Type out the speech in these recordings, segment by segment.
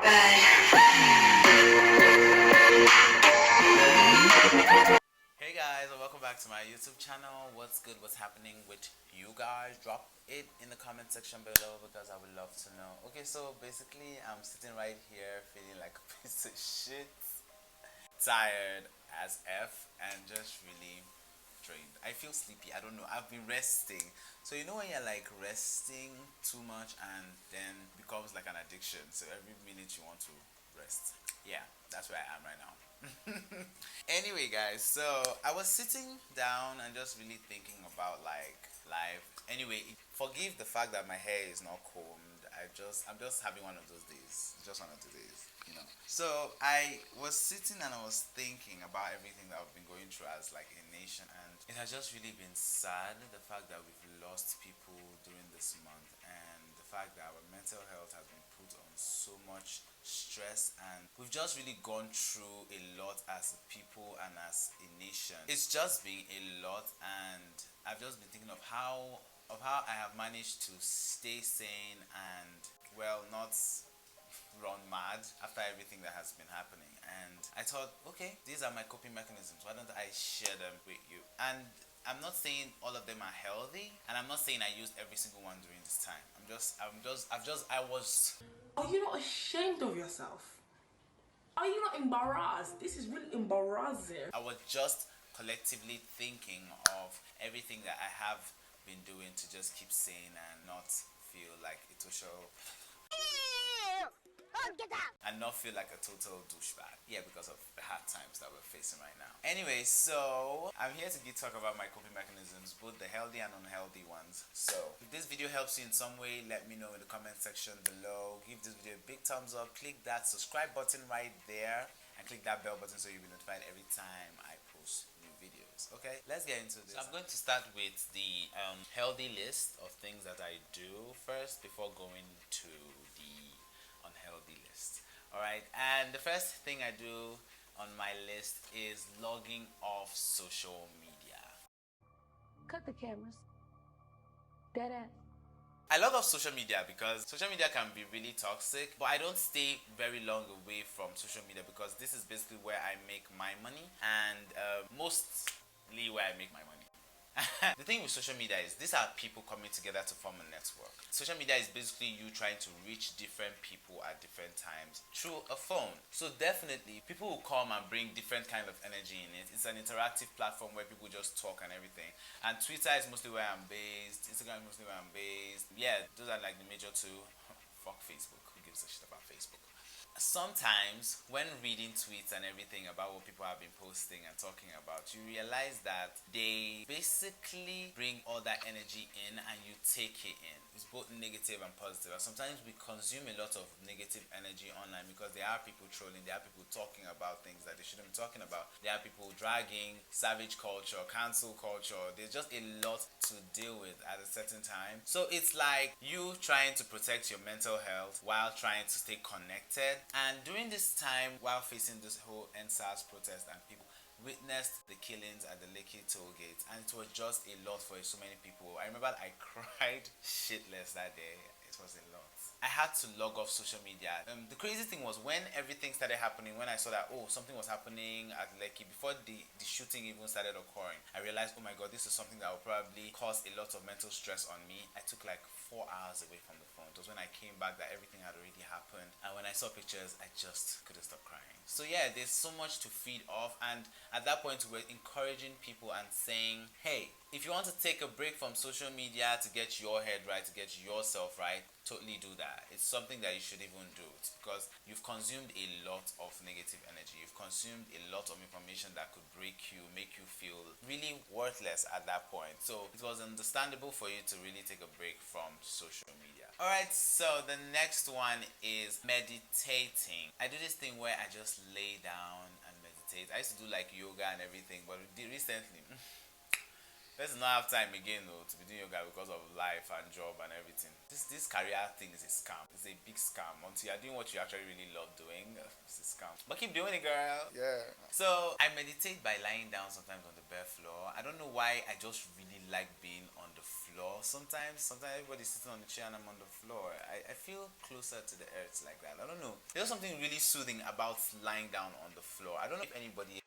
Hey guys, and welcome back to my YouTube channel. What's good? What's happening with you guys? Drop it in the comment section below because I would love to know. Okay, so basically, I'm sitting right here feeling like a piece of shit, tired as F, and just really drained. I feel sleepy. I don't know. I've been resting. So you know when you're like resting too much and then becomes like an addiction. So every minute you want to rest. Yeah, that's where I am right now. Anyway, guys, so I was sitting down and just really thinking about like life. Anyway, forgive the fact that my hair is not combed. I'm just having one of those days. Just one of the days, you know. So I was sitting and I was thinking about everything that I've been going through as like a nation, and it has just really been sad the fact that we've lost people during this month, and the fact that our mental health has been put on so much stress, and we've just really gone through a lot as a people and as a nation. It's just been a lot, and I've just been thinking of how I have managed to stay sane and well, not run mad after everything that has been happening. And I thought, okay, these are my coping mechanisms. Why don't I share them with you? And I'm not saying all of them are healthy, and I'm not saying I used every single one during this time. I was. Are you not ashamed of yourself? Are you not embarrassed? This is really embarrassing. I was just collectively thinking of everything that I have been doing to just keep sane and not feel like a total and not feel like a total douchebag. Yeah, because of the hard times that we're facing right now. Anyway, so I'm here to talk about my coping mechanisms, both the healthy and unhealthy ones. So if this video helps you in some way, let me know in the comment section below. Give this video a big thumbs up, click that subscribe button right there, and click that bell button so you'll be notified every time I post new videos. Okay, let's get into this. So I'm going to start with the healthy list of things that I do first before going to the unhealthy list. Alright, and the first thing I do on my list is logging off social media. Cut the cameras. Dead ass. I log off social media because social media can be really toxic, but I don't stay very long away from social media because this is basically where I make my money, and mostly where I make my money. The thing with social media is these are people coming together to form a network. Social media is basically you trying to reach different people at different times through a phone. So definitely people will come and bring different kind of energy in it. It's an interactive platform where people just talk and everything. And Twitter is mostly where I'm based. Instagram is mostly where I'm based. Yeah, those are like the major two. Fuck Facebook. Who gives a shit about Facebook? Sometimes when reading tweets and everything about what people have been posting and talking about, you realize that they basically bring all that energy in and you take it in. It's both negative and positive, and sometimes we consume a lot of negative energy online because there are people trolling, there are people talking about things that they shouldn't be talking about, there are people dragging savage culture, cancel culture. There's just a lot to deal with at a certain time. So it's like you trying to protect your mental health while trying to stay connected. And during this time, while facing this whole NSAS protest, and people witnessed the killings at the Lekki toll gate, and it was just a lot for so many people. I remember I cried shitless that day. It was a lot. I had to log off social media. The crazy thing was when everything started happening, when I saw that, oh, something was happening at Lekki, before the shooting even started occurring, I realized, oh my god, this is something that will probably cause a lot of mental stress on me. I took like 4 hours away from the phone. It was when I came back that everything had already happened. And when I saw pictures, I just couldn't stop crying. So yeah, there's so much to feed off. And at that point, we were encouraging people and saying, hey, if you want to take a break from social media to get your head right, to get yourself right, totally do that. It's something that you should even do. It's because you've consumed a lot of negative energy. You've consumed a lot of information that could break you, make you feel really worthless at that point. So it was understandable for you to really take a break from social media. Alright, so the next one is meditating. I do this thing where I just lay down and meditate. I used to do like yoga and everything, but recently Let's not have time again though to be doing yoga because of life and job and everything. This career thing is a scam. It's a big scam. Until you're doing what you actually really love doing, it's a scam. But keep doing it, girl. Yeah. So I meditate by lying down sometimes on the bare floor. I don't know why. I just really like being on the floor. Sometimes everybody's sitting on the chair and I'm on the floor. I feel closer to the earth like that. I don't know. There's something really soothing about lying down on the floor. I don't know if anybody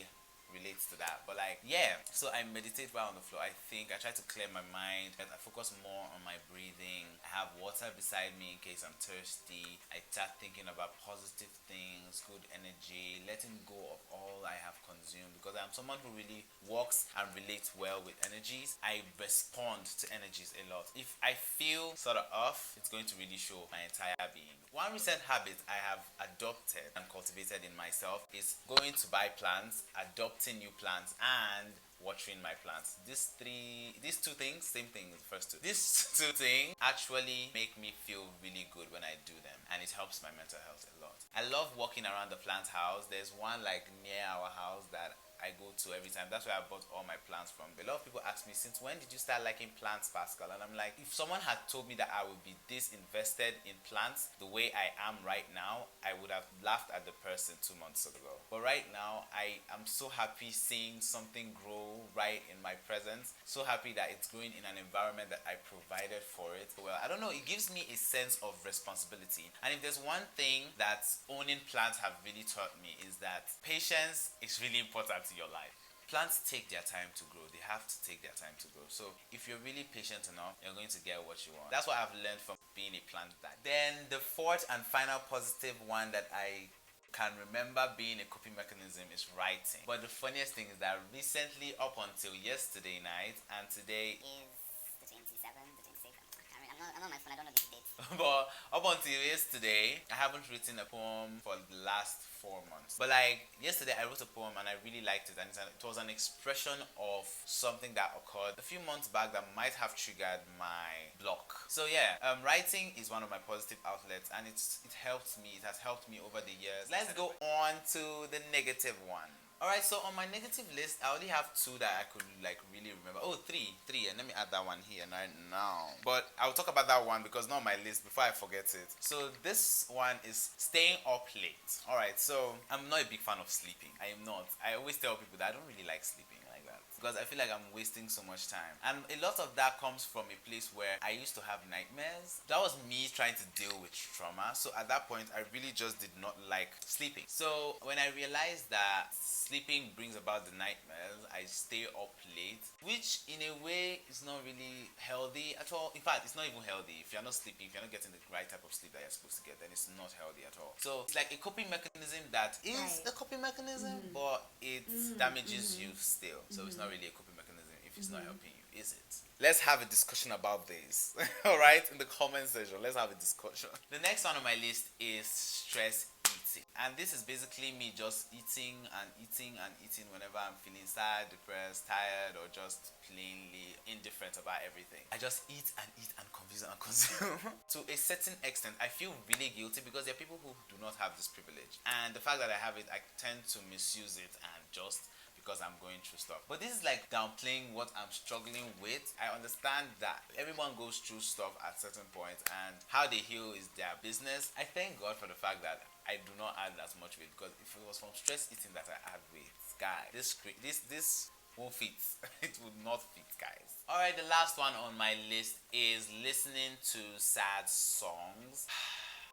relates to that, but like, yeah. So I meditate while on the floor. I think I try to clear my mind. I focus more on my breathing. I have water beside me in case I'm thirsty. I start thinking about positive things, good energy, letting go of all I have consumed, because I'm someone who really works and relates well with energies. I respond to energies a lot. If I feel sort of off, it's going to really show my entire being. One recent habit I have adopted and cultivated in myself is going to buy plants, adopting new plants, and watering my plants. These two things, same thing with the first two. These two things actually make me feel really good when I do them, and it helps my mental health a lot. I love walking around the plant house. There's one like near our house that I go to every time. That's where I bought all my plants from. A lot of people ask me, since when did you start liking plants, Pazqal? And I'm like, if someone had told me that I would be this invested in plants the way I am right now, I would have laughed at the person 2 months ago. But right now, I am so happy seeing something grow right in my presence. So happy that it's growing in an environment that I provided for it. Well, I don't know, it gives me a sense of responsibility. And if there's one thing that owning plants have really taught me, is that patience is really important to your life. Plants take their time to grow. They have to take their time to grow. So if you're really patient enough, you're going to get what you want. That's what I've learned from being a plant dad. Then the fourth and final positive one that I can remember being a coping mechanism is writing. But the funniest thing is that recently, up until yesterday night, and today is the 27th, the 26th. I'm not on my phone, I don't know the dates. but up until yesterday, I haven't written a poem for the last 4 months. But like yesterday, I wrote a poem and I really liked it, and it was an expression of something that occurred a few months back that might have triggered my block. So yeah, writing is one of my positive outlets, and it helped me. It has helped me over the years. Let's go on to the negative one. Alright, so on my negative list, I only have two that I could like really remember. Oh, three, and let me add that one here right now. But I'll talk about that one because not on my list before I forget it. So this one is staying up late. Alright, so I'm not a big fan of sleeping. I am not. I always tell people that I don't really like sleeping like that, because I feel like I'm wasting so much time. And a lot of that comes from a place where I used to have nightmares. That was me trying to deal with trauma. So at that point, I really just did not like sleeping. So when I realized that sleeping brings about the nightmares, I stay up late, which in a way is not really healthy at all. In fact, it's not even healthy. If you're not sleeping, if you're not getting the right type of sleep that you're supposed to get, then it's not healthy at all. So it's like a coping mechanism that is a coping mechanism, but it damages you still. So it's not really a coping mechanism if it's not helping you, is it? Let's have a discussion about this. Alright, in the comment section, let's have a discussion. The next one on my list is stress eating. And this is basically me just eating and eating and eating whenever I'm feeling sad, depressed, tired, or just plainly indifferent about everything. I just eat and eat and consume and consume. To a certain extent, I feel really guilty because there are people who do not have this privilege. And the fact that I have it, I tend to misuse it and just because I'm going through stuff. But this is like downplaying what I'm struggling with. I understand that everyone goes through stuff at certain points, and how they heal is their business. I thank God for the fact that I do not add that much weight, because if it was from stress eating that I add weight, guys, this won't fit. It would not fit, guys. Alright, the last one on my list is listening to sad songs.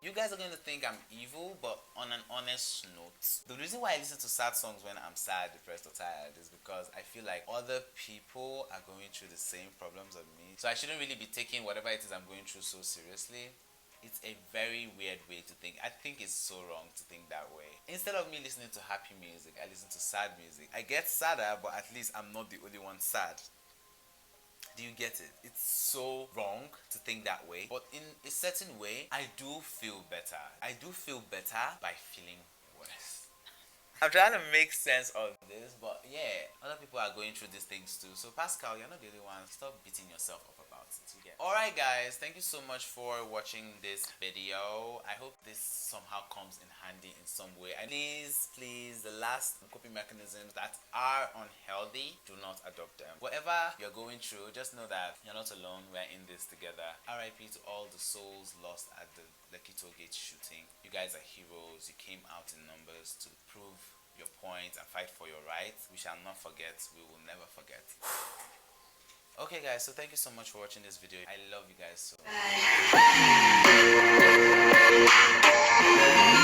You guys are going to think I'm evil, but on an honest note, the reason why I listen to sad songs when I'm sad, depressed, or tired is because I feel like other people are going through the same problems as me. So I shouldn't really be taking whatever it is I'm going through so seriously. It's a very weird way to think. I think it's so wrong to think that way. Instead of me listening to happy music, I listen to sad music. I get sadder, but at least I'm not the only one sad. Do you get it? It's so wrong to think that way, but in a certain way, I do feel better. I do feel better by feeling worse. I'm trying to make sense of this, but yeah, other people are going through these things too. So Pazqal, you're not the only one. Stop beating yourself up about to get. Alright guys, thank you so much for watching this video. I hope this somehow comes in handy in some way. And please, the last coping mechanisms that are unhealthy, do not adopt them. Whatever you're going through, just know that you're not alone. We're in this together. RIP to all the souls lost at the Lekki Toll Gate shooting. You guys are heroes. You came out in numbers to prove your point and fight for your rights. We shall not forget. We will never forget. Okay guys, so thank you so much for watching this video. I love you guys so much.